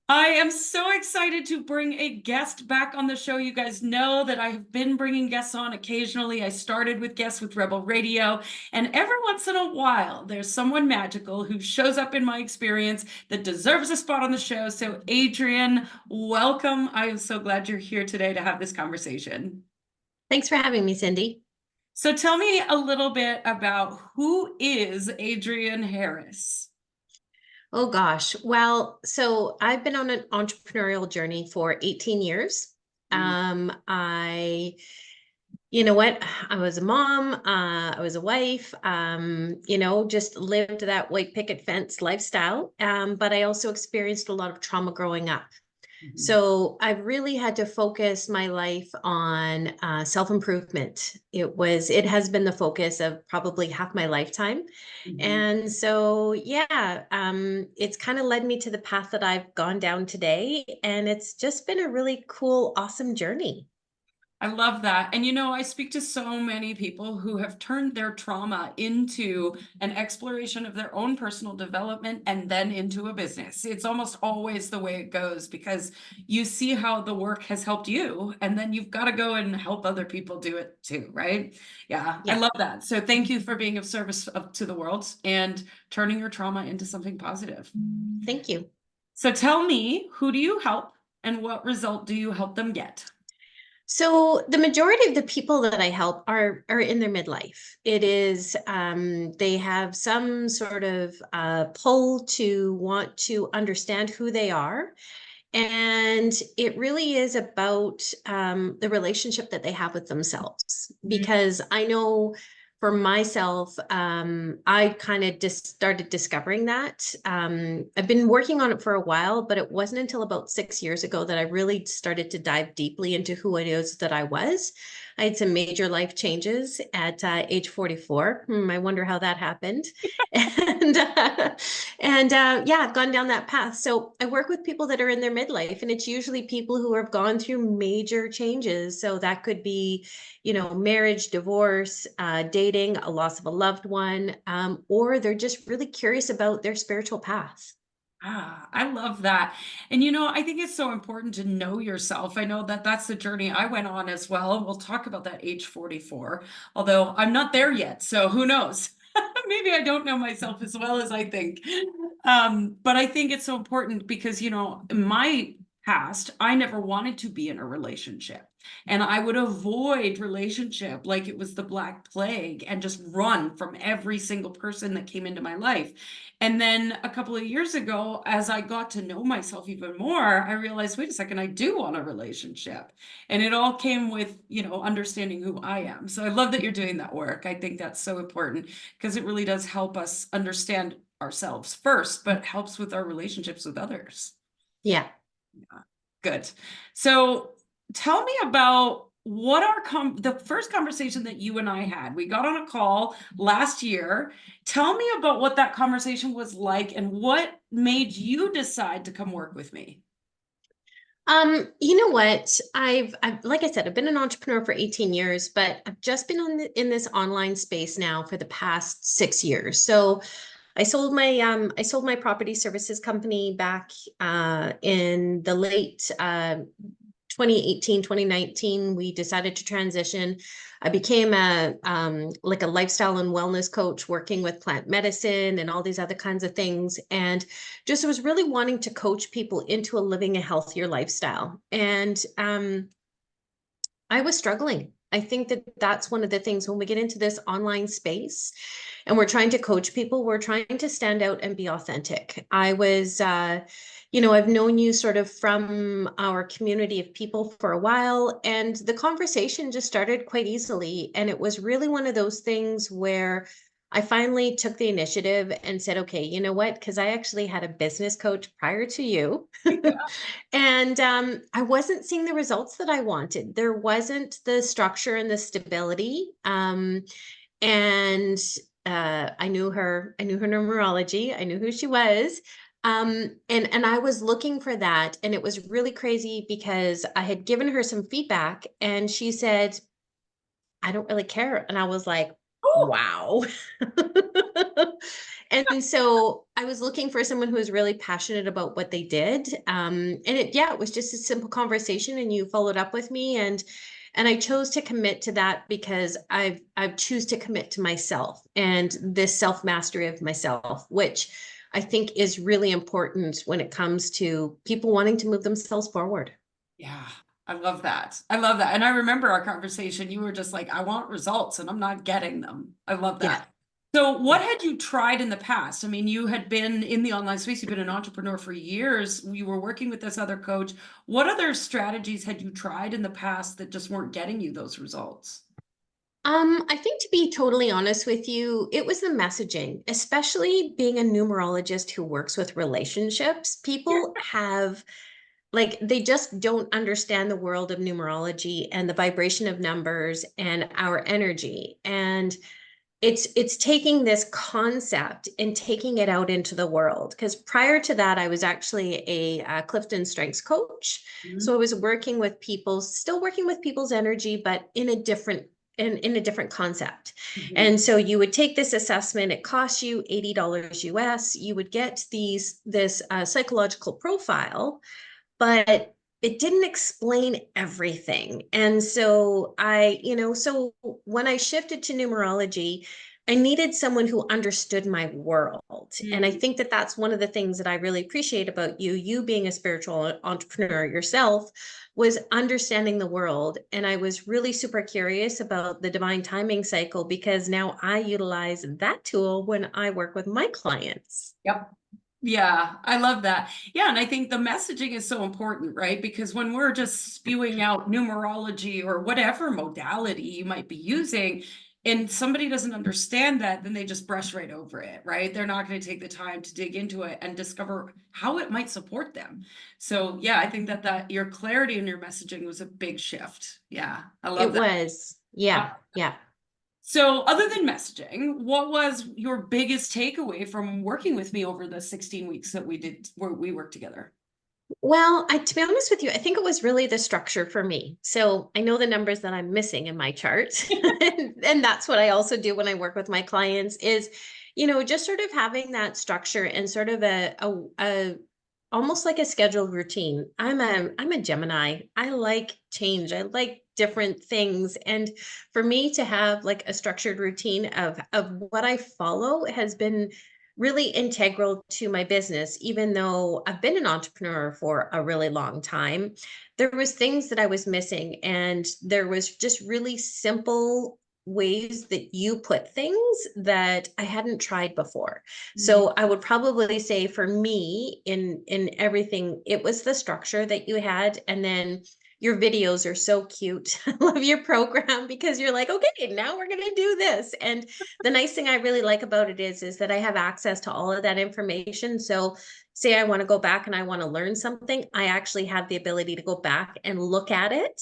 I am so excited to bring a guest back on the show. You guys know that I have been bringing guests on occasionally. I started with guests with Rebel Radio, and every once in a while, there's someone magical who shows up in my experience that deserves a spot on the show. So, Adrienne, welcome. I am so glad you're here today to have this conversation. Thanks for having me, Cindy. So, tell me a little bit about who is Adrienne Harris? Oh gosh. Well, so I've been on an entrepreneurial journey for 18 years. Mm. I, you know what? I was a mom, I was a wife, just lived that white picket fence lifestyle. But I also experienced a lot of trauma growing up. Mhm. So I've really had to focus my life on self-improvement. It has been the focus of probably half my lifetime. Mhm. And so, yeah, it's kind of led me to the path that I've gone down today. And it's just been a really cool, awesome journey. I love that. And I speak to so many people who have turned their trauma into an exploration of their own personal development and then into a business. It's almost always the way it goes because you see how the work has helped you, and then you've got to go and help other people do it too, right? Yeah, I Yeah, love that. So thank you for being of service to the world and turning your trauma into something positive. thank you. So tell me, who do you help and what result do you help them get? So the majority of the people that I help are in their midlife. It is they have some sort of pull to want to understand who they are. And it really is about the relationship that they have with themselves. Because I know for myself, I kind of just started discovering that. I've been working on it for a while, but it wasn't until about 6 years ago that I really started to dive deeply into who it is that I was. I had some major life changes at age 44. I wonder how that happened. And yeah, I've gone down that path. So I work with people that are in their midlife, and it's usually people who have gone through major changes. So that could be, marriage, divorce, dating, a loss of a loved one, or they're just really curious about their spiritual path. Ah, I love that. And I think it's so important to know yourself. I know that that's the journey I went on as well. We'll talk about that age 44, although I'm not there yet. So who knows? Maybe I don't know myself as well as I think. But I think it's so important because, in my past, I never wanted to be in a relationship. And I would avoid relationship like it was the Black Plague and just run from every single person that came into my life. And then a couple of years ago, as I got to know myself even more, I realized, wait a second, I do want a relationship. And it all came with, understanding who I am. So I love that you're doing that work. I think that's so important because it really does help us understand ourselves first, but helps with our relationships with others. Yeah. Yeah. Good. So tell me about what the first conversation that you and I had. We got on a call last year. Tell me about what that conversation was like and what made you decide to come work with me. You know what? I've like I said, I've been an entrepreneur for 18 years, but I've just been in this online space now for the past 6 years. So I sold my property services company back in the late 2018, 2019. We decided to transition. I became a like a lifestyle and wellness coach, working with plant medicine and all these other kinds of things, and just was really wanting to coach people into living a healthier lifestyle. And I was struggling. I think that that's one of the things when we get into this online space and we're trying to coach people, we're trying to stand out and be authentic. I've known you sort of from our community of people for a while, and the conversation just started quite easily. And it was really one of those things where I finally took the initiative and said, okay, you know what? Because I actually had a business coach prior to you. And I wasn't seeing the results that I wanted. There wasn't the structure and the stability. And I knew her numerology, I knew who she was. And I was looking for that. And it was really crazy because I had given her some feedback and she said, I don't really care. And I was like, Oh, wow. And so I was looking for someone who was really passionate about what they did. Yeah, it was just a simple conversation and you followed up with me and I chose to commit to that because I've choose to commit to myself and this self-mastery of myself, which I think is really important when it comes to people wanting to move themselves forward. Yeah, I love that. I love that. And I remember our conversation. You were just like, I want results and I'm not getting them. I love Yeah. that. So, what Yeah. had you tried in the past? I mean, you had been in the online space, you've been an entrepreneur for years. You were working with this other coach. What other strategies had you tried in the past that just weren't getting you those results? I think to be totally honest with you, it was the messaging, especially being a numerologist who works with relationships. Yeah. People have like they just don't understand the world of numerology and the vibration of numbers and our energy. And it's taking this concept and taking it out into the world. Because prior to that, I was actually a Clifton Strengths coach. So I Mhm. was working with people, still working with people's energy, but in a different in a different concept. Mhm. And so you would take this assessment, it costs you $80 US. You would get this psychological profile, but it didn't explain everything. And so so when I shifted to numerology, I needed someone who understood my world. And I Mm. think that that's one of the things that I really appreciate about you being a spiritual entrepreneur yourself, was understanding the world. And I was really super curious about the divine timing cycle because now I utilize that tool when I work with my clients. Yep. Yeah, I love that. Yeah, and I think the messaging is so important, right? Because when we're just spewing out numerology or whatever modality you might be using, and somebody doesn't understand that, then they just brush right over it, right? They're not going to take the time to dig into it and discover how it might support them. So, yeah, I think that your clarity in your messaging was a big shift. Yeah, I love It that. was, yeah, yeah. So, other than messaging, what was your biggest takeaway from working with me over the 16 weeks that we did where we worked together? Well, to be honest with you, I think it was really the structure for me. So I know the numbers that I'm missing in my chart. And that's what I also do when I work with my clients is, just sort of having that structure and sort of a almost like a scheduled routine. I'm a Gemini. I like change. I like different things. And for me to have like a structured routine of what I follow has been really integral to my business. Even though I've been an entrepreneur for a really long time, there was things that I was missing, and there was just really simple ways that you put things that I hadn't tried before. Mm. So I would probably say for me in everything, it was the structure that you had, and then your videos are so cute. I love your program because you're like, okay, now we're going to do this. And the nice thing I really like about it is that I have access to all of that information. So say I want to go back and I want to learn something, I actually have the ability to go back and look at it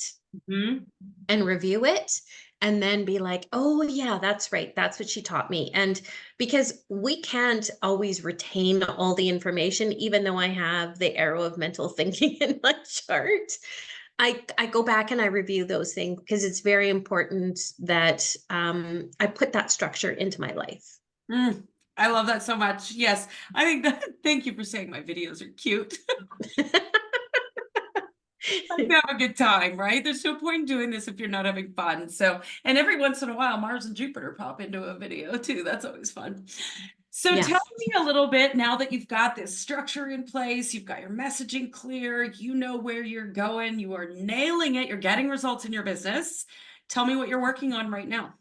Mhm. and review it and then be like, oh yeah, that's right, that's what she taught me. And because we can't always retain all the information, even though I have the arrow of mental thinking in my chart, I go back and I review those things because it's very important that I put that structure into my life. Mm. I love that so much. Yes, I think that. Thank you for saying my videos are cute. I like to have a good time, right? There's no point in doing this if you're not having fun. So, and every once in a while, Mars and Jupiter pop into a video too. That's always fun. So, tell Yes. me a little bit now that you've got this structure in place, you've got your messaging clear, you know where you're going, you are nailing it, you're getting results in your business. Tell me what you're working on right now.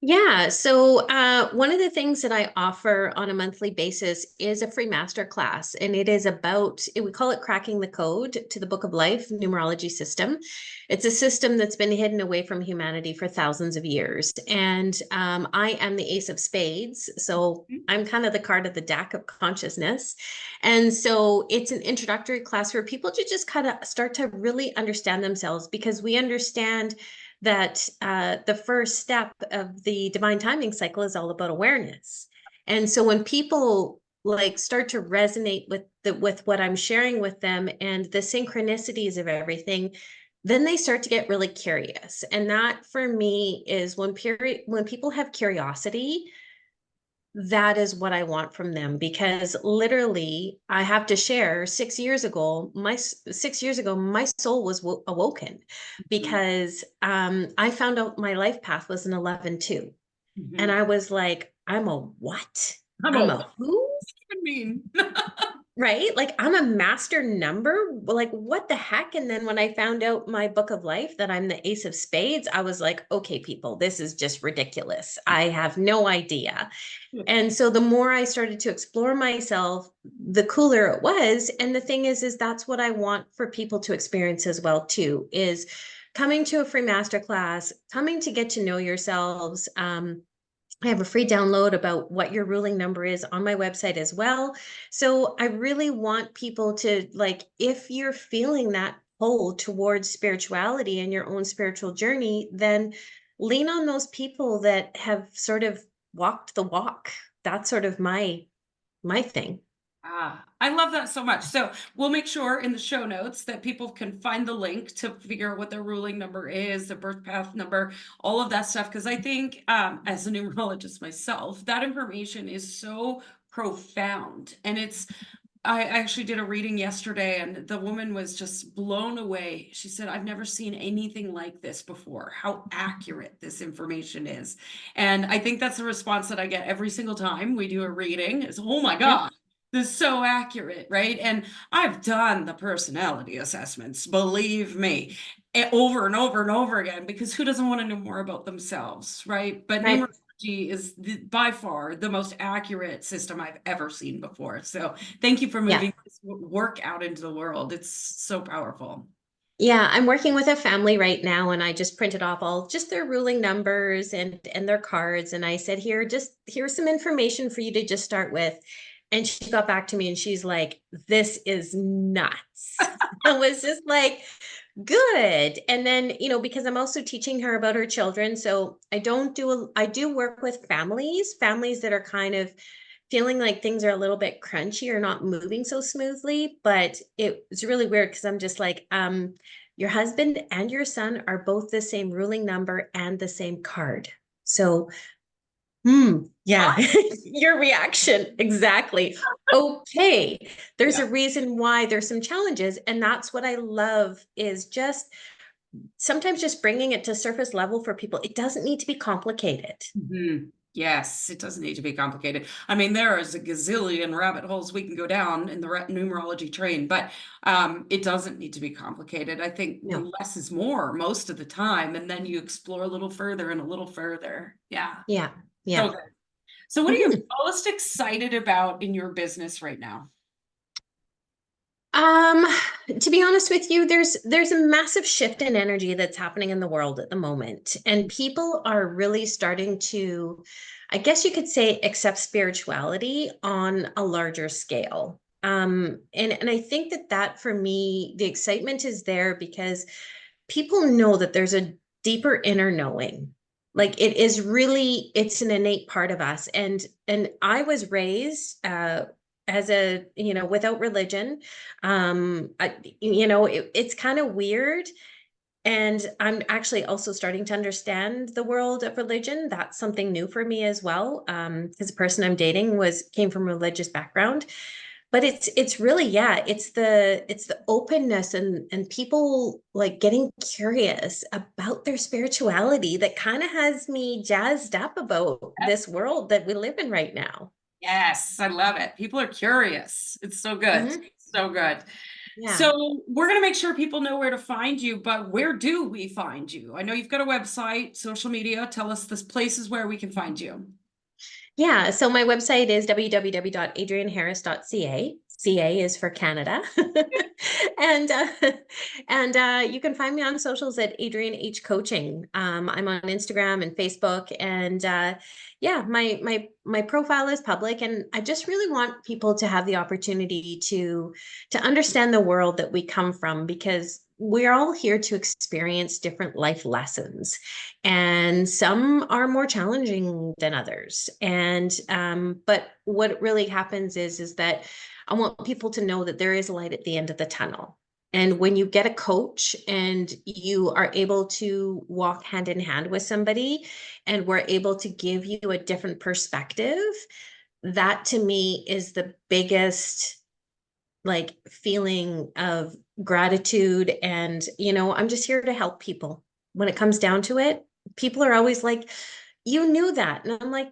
Yeah. So one of the things that I offer on a monthly basis is a free masterclass, and it is about, we call it cracking the code to the Book of Life numerology system. It's a system that's been hidden away from humanity for thousands of years. And I am the Ace of Spades. So I'm kind of the card of the deck of consciousness. And so it's an introductory class for people to just kind of start to really understand themselves, because we understand that the first step of the divine timing cycle is all about awareness. And so when people like start to resonate with what I'm sharing with them and the synchronicities of everything, then they start to get really curious. And that for me is when people have curiosity, that is what I want from them, because literally I have to share 6 years ago, 6 years ago, my soul was awoken Mhm. because I found out my life path was an 11-2. And Mhm. I was like, I'm a what? I'm I'm a, what a who? does that even mean? Right? Like I'm a master number. Like what the heck? And then when I found out my book of life that I'm the ace of spades, I was like, okay, people, this is just ridiculous. I have no idea. And so the more I started to explore myself, the cooler it was. And the thing is that's what I want for people to experience as well too, is coming to a free masterclass, coming to get to know yourselves. I have a free download about what your ruling number is on my website as well. So I really want people to, like, if you're feeling that pull towards spirituality and your own spiritual journey, then lean on those people that have sort of walked the walk. That's sort of my thing. Ah, I love that so much. So we'll make sure in the show notes that people can find the link to figure out what their ruling number is, the birth path number, all of that stuff. Because I think, as a numerologist myself, that information is so profound. And I actually did a reading yesterday, and the woman was just blown away. She said, I've never seen anything like this before, how accurate this information is. And I think that's the response that I get every single time we do a reading is, oh my Yep. God, this is so accurate, right? And I've done the personality assessments, believe me, over and over and over again, because who doesn't want to know more about themselves, right? But Right. numerology is by far the most accurate system I've ever seen before. So thank you for Yeah. moving this work out into the world. It's so powerful. Yeah, I'm working with a family right now, and I just printed off all just their ruling numbers and their cards, and I said, "Here, just here's some information for you to just start with." And she got back to me and she's like, "This is nuts." I was just like, "Good." And then, because I'm also teaching her about her children, so I do work with families that are kind of feeling like things are a little bit crunchy or not moving so smoothly. But it's really weird because I'm just like, your husband and your son are both the same ruling number and the same card. So, yeah, your reaction. Exactly. Okay. There's Yeah. a reason why there's some challenges. And that's what I love, is just sometimes just bringing it to surface level for people. It doesn't need to be complicated. Mhm. Yes, it doesn't need to be complicated. I mean, there is a gazillion rabbit holes we can go down in the numerology train, but it doesn't need to be complicated. I think the No. less is more most of the time, and then you explore a little further and a little further. Yeah, Yeah. so Yeah. good. So, what are you Mhm. most excited about in your business right now? Um, to be honest with you, there's a massive shift in energy that's happening in the world at the moment, and people are really starting to, I guess you could say, accept spirituality on a larger scale. And I think that for me, the excitement is there because people know that there's a deeper inner knowing. Like it's an innate part of us. And I was raised as a, without religion. It's kind of weird. And I'm actually also starting to understand the world of religion. That's something new for me as well. Because the person I'm dating came from a religious background. But it's really, yeah, it's the openness and people like getting curious about their spirituality that kind of has me jazzed up about this world that we live in right now. Yes, I love it. People are curious. It's so good. Mhm. So good. Yeah. So we're going to make sure people know where to find you, but where do we find you? I know you've got a website, social media. Tell us the places where we can find you. Yeah, so my website is www.adrienneharris.ca. CA is for Canada. and you can find me on socials at Adrienne H Coaching. I'm on Instagram and Facebook, and yeah, my profile is public, and I just really want people to have the opportunity to understand the world that we come from, because we're all here to experience different life lessons, and some are more challenging than others. And but what really happens is that I want people to know that there is light at the end of the tunnel. And when you get a coach and you are able to walk hand in hand with somebody and we're able to give you a different perspective, that to me is the biggest like feeling of gratitude. And, I'm just here to help people. When it comes down to it, people are always like, you knew that. And I'm like,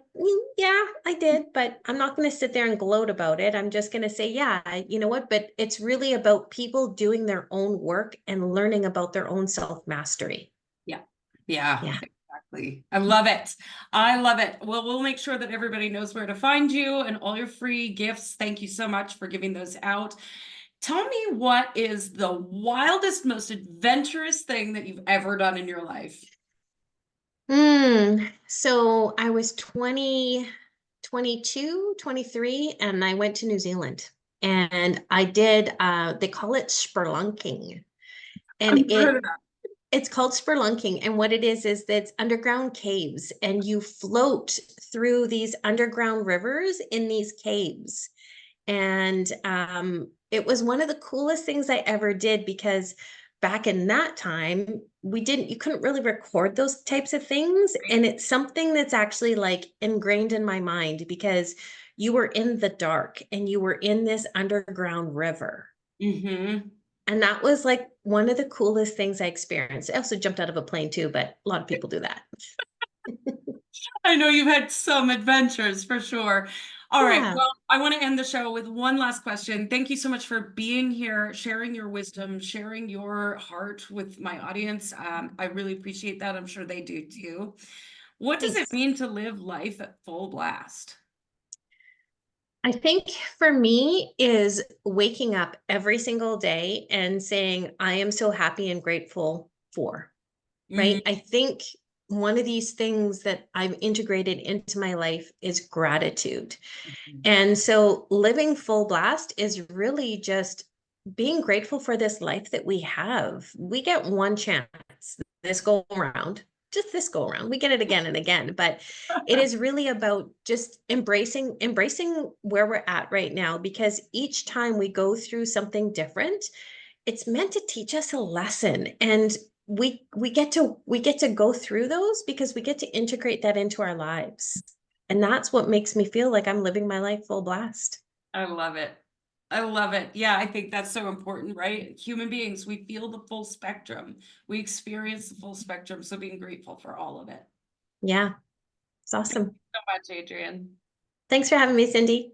yeah, I did, but I'm not going to sit there and gloat about it. I'm just going to say, yeah, you know what? But it's really about people doing their own work and learning about their own self mastery. Yeah. Yeah. Yeah. Exactly. I love it. I love it. Well, we'll make sure that everybody knows where to find you and all your free gifts. Thank you so much for giving those out. Tell me, what is the wildest, most adventurous thing that you've ever done in your life? So I was 20, 22, 23, and I went to New Zealand and I did, they call it spelunking. I've And never heard of that. it's called spelunking. And what it is that it's underground caves and you float through these underground rivers in these caves. And it was one of the coolest things I ever did because back in that time, you couldn't really record those types of things. And it's something that's actually like ingrained in my mind because you were in the dark and you were in this underground river. Mm-hmm. And that was like one of the coolest things I experienced. I also jumped out of a plane too, but a lot of people do that. I know you've had some adventures for sure. All right. Yeah. Well, I want to end the show with one last question. Thank you so much for being here, sharing your wisdom, sharing your heart with my audience. I really appreciate that. I'm sure they do too. What does it Thanks. mean to live life at full blast? I think for me is waking up every single day and saying, I am so happy and grateful for, Mm, right? I think one of these things that I've integrated into my life is gratitude. And so living full blast is really just being grateful for this life that we have. We get one chance this go around, just this go around. We get it again and again, but it is really about just embracing where we're at right now because each time we go through something different, it's meant to teach us a lesson and we get to go through those because we get to integrate that into our lives. And that's what makes me feel like I'm living my life full blast. I love it. I love it. Yeah, I think that's so important, right? Human beings, we feel the full spectrum. We experience the full spectrum. So being grateful for all of it. Yeah, it's Thank awesome. you so much, Adrienne. Thanks for having me, Cindy.